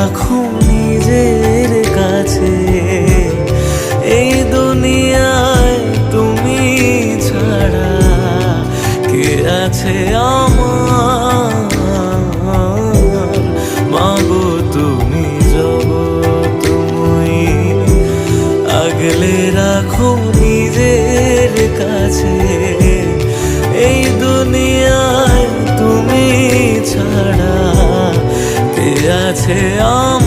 রাখো নিজের কাছে। এই দুনিয়ায় তুমি ছাড়া কে আছে আমার? মাগো তুমি জগৎময়ী, আগলে রাখো নিজের কাছে। এই দুনিয়ায় তুমি ছাড়া কে আছে আমার?